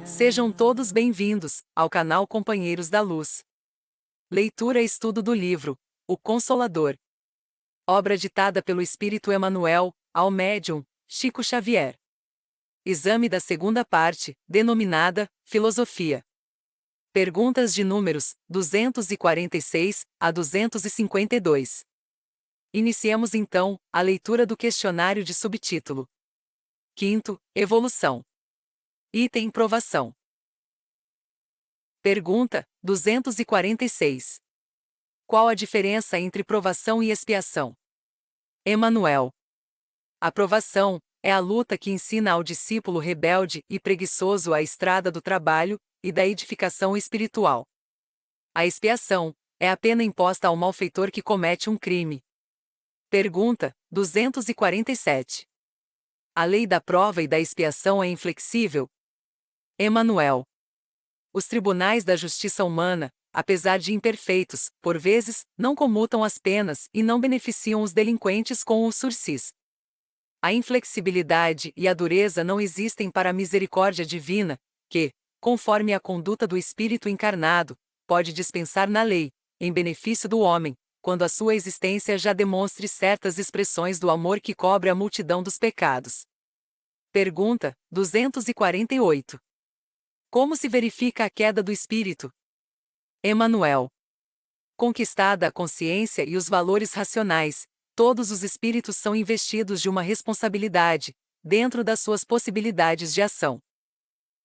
Sejam todos bem-vindos ao canal Companheiros da Luz. Leitura e estudo do livro O Consolador. Obra ditada pelo Espírito Emmanuel ao médium Chico Xavier. Exame da segunda parte, denominada Filosofia. Perguntas de números 246 a 252. Iniciemos então a leitura do questionário de subtítulo. Quinto, Evolução. Item Provação. Pergunta 246. Qual a diferença entre provação e expiação? Emmanuel. A provação é a luta que ensina ao discípulo rebelde e preguiçoso a estrada do trabalho e da edificação espiritual. A expiação é a pena imposta ao malfeitor que comete um crime. Pergunta 247. A lei da prova e da expiação é inflexível? Emmanuel. Os tribunais da justiça humana, apesar de imperfeitos, por vezes, não comutam as penas e não beneficiam os delinquentes com o sursis. A inflexibilidade e a dureza não existem para a misericórdia divina, que, conforme a conduta do espírito encarnado, pode dispensar na lei, em benefício do homem, quando a sua existência já demonstre certas expressões do amor que cobre a multidão dos pecados. Pergunta 248. Como se verifica a queda do espírito? Emmanuel. Conquistada a consciência e os valores racionais, todos os espíritos são investidos de uma responsabilidade, dentro das suas possibilidades de ação.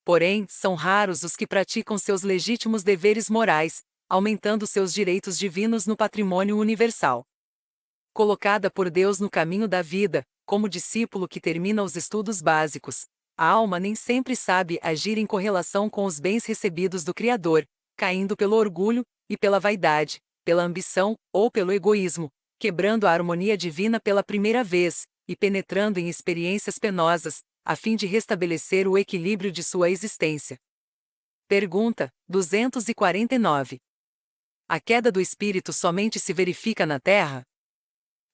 Porém, são raros os que praticam seus legítimos deveres morais, aumentando seus direitos divinos no patrimônio universal. Colocada por Deus no caminho da vida, como discípulo que termina os estudos básicos, a alma nem sempre sabe agir em correlação com os bens recebidos do Criador, caindo pelo orgulho e pela vaidade, pela ambição ou pelo egoísmo, quebrando a harmonia divina pela primeira vez e penetrando em experiências penosas, a fim de restabelecer o equilíbrio de sua existência. Pergunta 249. A queda do espírito somente se verifica na Terra?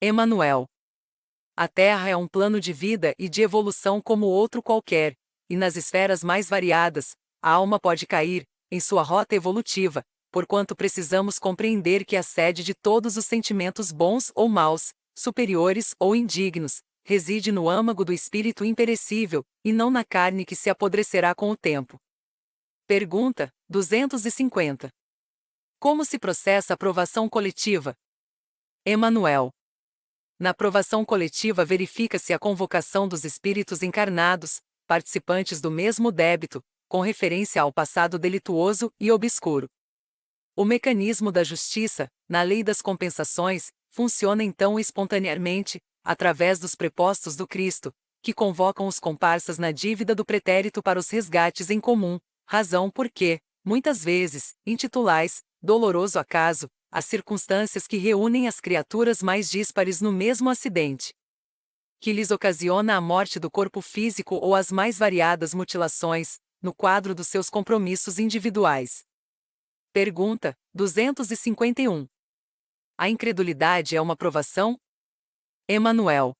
Emmanuel. A Terra é um plano de vida e de evolução como outro qualquer, e nas esferas mais variadas, a alma pode cair, em sua rota evolutiva, porquanto precisamos compreender que a sede de todos os sentimentos bons ou maus, superiores ou indignos, reside no âmago do espírito imperecível, e não na carne que se apodrecerá com o tempo. Pergunta 250. Como se processa a provação coletiva? Emmanuel. Na provação coletiva verifica-se a convocação dos espíritos encarnados, participantes do mesmo débito, com referência ao passado delituoso e obscuro. O mecanismo da justiça, na lei das compensações, funciona então espontaneamente, através dos prepostos do Cristo, que convocam os comparsas na dívida do pretérito para os resgates em comum, razão porque, muitas vezes, intitulais, doloroso acaso, as circunstâncias que reúnem as criaturas mais díspares no mesmo acidente, que lhes ocasiona a morte do corpo físico ou as mais variadas mutilações, no quadro dos seus compromissos individuais. Pergunta 251. A incredulidade é uma provação? Emmanuel.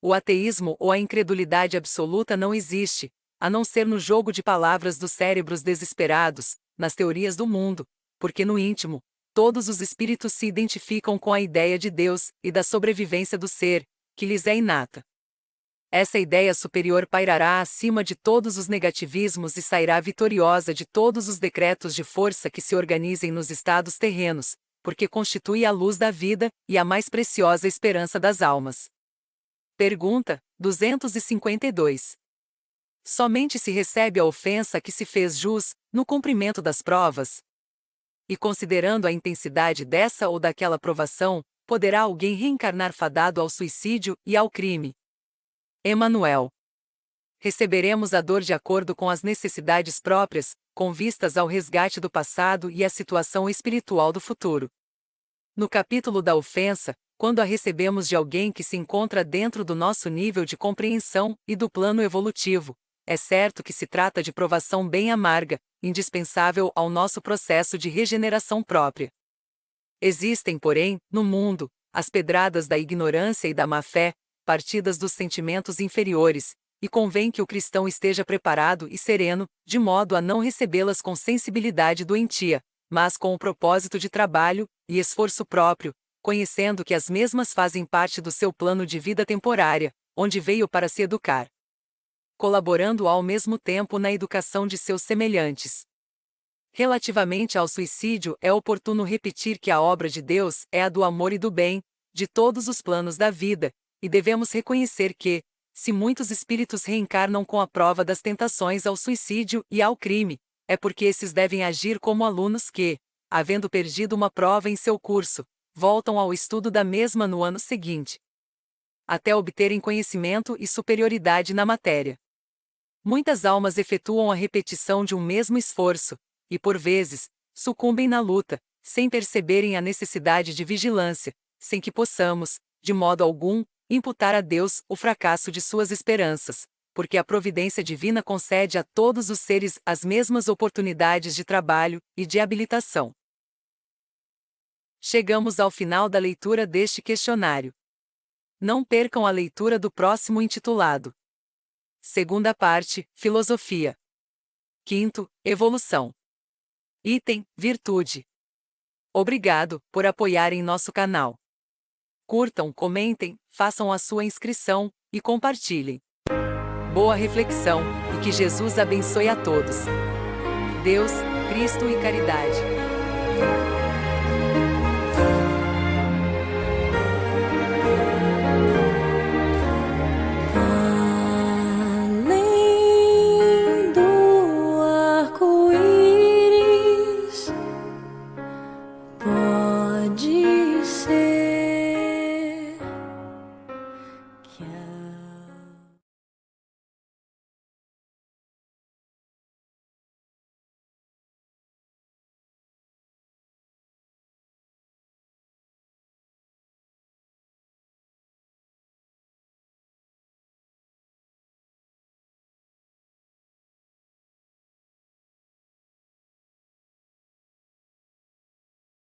O ateísmo ou a incredulidade absoluta não existe, a não ser no jogo de palavras dos cérebros desesperados, nas teorias do mundo, porque no íntimo, todos os espíritos se identificam com a ideia de Deus e da sobrevivência do ser, que lhes é inata. Essa ideia superior pairará acima de todos os negativismos e sairá vitoriosa de todos os decretos de força que se organizem nos estados terrenos, porque constitui a luz da vida e a mais preciosa esperança das almas. Pergunta 252. Somente se recebe a ofensa a que se fez jus, no cumprimento das provas? E considerando a intensidade dessa ou daquela provação, poderá alguém reencarnar fadado ao suicídio e ao crime? Emmanuel. Receberemos a dor de acordo com as necessidades próprias, com vistas ao resgate do passado e à situação espiritual do futuro. No capítulo da ofensa, quando a recebemos de alguém que se encontra dentro do nosso nível de compreensão e do plano evolutivo, é certo que se trata de provação bem amarga, indispensável ao nosso processo de regeneração própria. Existem, porém, no mundo, as pedradas da ignorância e da má-fé, partidas dos sentimentos inferiores, e convém que o cristão esteja preparado e sereno, de modo a não recebê-las com sensibilidade doentia, mas com o propósito de trabalho e esforço próprio, conhecendo que as mesmas fazem parte do seu plano de vida temporária, onde veio para se educar, colaborando ao mesmo tempo na educação de seus semelhantes. Relativamente ao suicídio, é oportuno repetir que a obra de Deus é a do amor e do bem, de todos os planos da vida, e devemos reconhecer que, se muitos espíritos reencarnam com a prova das tentações ao suicídio e ao crime, é porque esses devem agir como alunos que, havendo perdido uma prova em seu curso, voltam ao estudo da mesma no ano seguinte, até obterem conhecimento e superioridade na matéria. Muitas almas efetuam a repetição de um mesmo esforço, e por vezes, sucumbem na luta, sem perceberem a necessidade de vigilância, sem que possamos, de modo algum, imputar a Deus o fracasso de suas esperanças, porque a providência divina concede a todos os seres as mesmas oportunidades de trabalho e de habilitação. Chegamos ao final da leitura deste questionário. Não percam a leitura do próximo intitulado. Segunda parte, Filosofia. Quinto, Evolução. Item, Virtude. Obrigado por apoiarem nosso canal. Curtam, comentem, façam a sua inscrição e compartilhem. Boa reflexão e que Jesus abençoe a todos. Deus, Cristo e caridade.